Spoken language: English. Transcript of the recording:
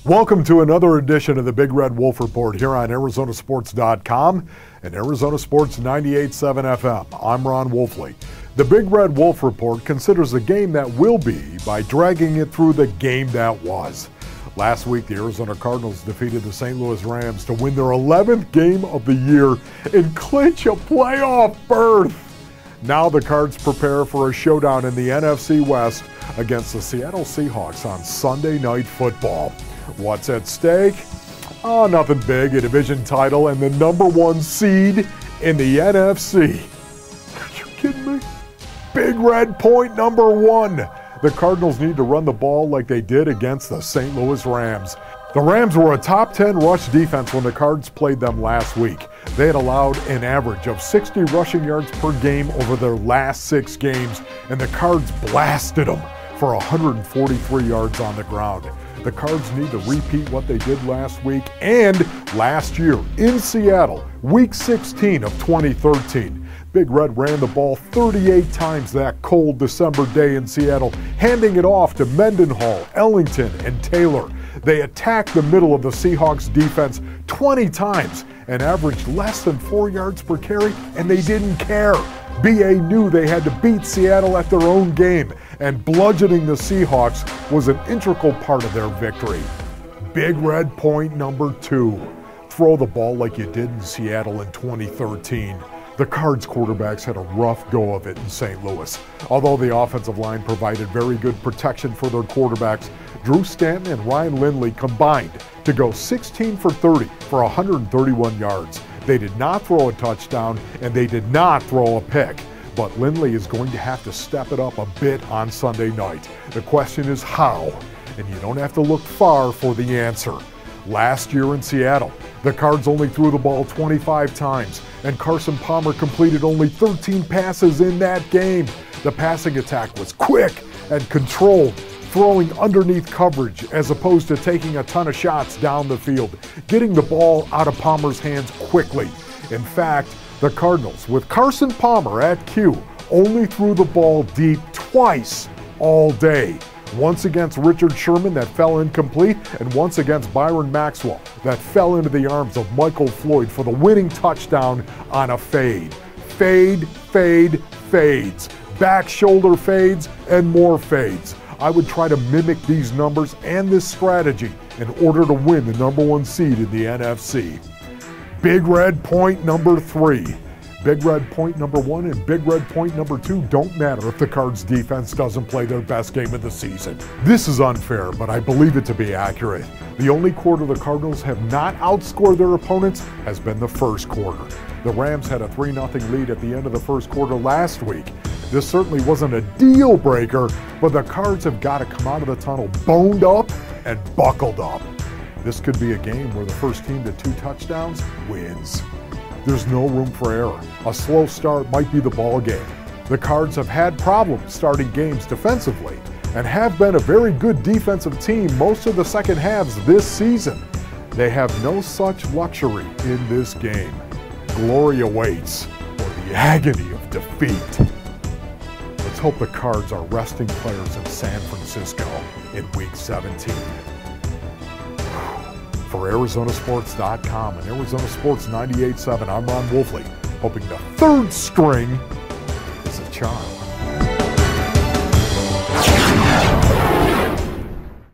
Welcome to another edition of the Big Red Wolf Report here on ArizonaSports.com and Arizona Sports 98.7 FM. I'm Ron Wolfley. The Big Red Wolf Report considers the game that will be by dragging it through the game that was. Last week, the Arizona Cardinals defeated the St. Louis Rams to win their 11th game of the year and clinch a playoff berth. Now the Cards prepare for a showdown in the NFC West against the Seattle Seahawks on Sunday Night Football. What's at stake? Oh, nothing big, a division title and the #1 seed in the NFC. Are you kidding me? Big Red point #1. The Cardinals need to run the ball like they did against the St. Louis Rams. The Rams were a top 10 rush defense when the Cards played them last week. They had allowed an average of 60 rushing yards per game over their last 6 games, and the Cards blasted them for 143 yards on the ground. The Cards need to repeat what they did last week and last year in Seattle, Week 16 of 2013. Big Red ran the ball 38 times that cold December day in Seattle, handing it off to Mendenhall, Ellington, and Taylor. They attacked the middle of the Seahawks defense 20 times and averaged less than 4 yards per carry, and they didn't care. BA knew they had to beat Seattle at their own game, and bludgeoning the Seahawks was an integral part of their victory. Big Red point #2. Throw the ball like you did in Seattle in 2013. The Cards quarterbacks had a rough go of it in St. Louis. Although the offensive line provided very good protection for their quarterbacks, Drew Stanton and Ryan Lindley combined to go 16 for 30 for 131 yards. They did not throw a touchdown, and they did not throw a pick. But Lindley is going to have to step it up a bit on Sunday night. The question is how, and you don't have to look far for the answer. Last year in Seattle, the Cards only threw the ball 25 times, and Carson Palmer completed only 13 passes in that game. The passing attack was quick and controlled, throwing underneath coverage as opposed to taking a ton of shots down the field, getting the ball out of Palmer's hands quickly. In fact, the Cardinals, with Carson Palmer at Q, only threw the ball deep twice all day. Once against Richard Sherman that fell incomplete, and once against Byron Maxwell that fell into the arms of Michael Floyd for the winning touchdown on a fade. Fade, fade, fades. Back shoulder fades and more fades. I would try to mimic these numbers and this strategy in order to win the #1 seed in the NFC. Big Red point #3. Big Red point #1 and Big Red point #2 don't matter if the Cards defense doesn't play their best game of the season. This is unfair, but I believe it to be accurate. The only quarter the Cardinals have not outscored their opponents has been the first quarter. The Rams had a 3-0 lead at the end of the first quarter last week. This certainly wasn't a deal breaker, but the Cards have got to come out of the tunnel boned up and buckled up. This could be a game where the first team to 2 touchdowns wins. There's no room for error. A slow start might be the ball game. The Cards have had problems starting games defensively and have been a very good defensive team most of the second halves this season. They have no such luxury in this game. Glory awaits, or the agony of defeat. Let's hope the Cards are resting players in San Francisco in Week 17. For ArizonaSports.com and Arizona Sports 98.7, I'm Ron Wolfley, hoping the third string is a charm.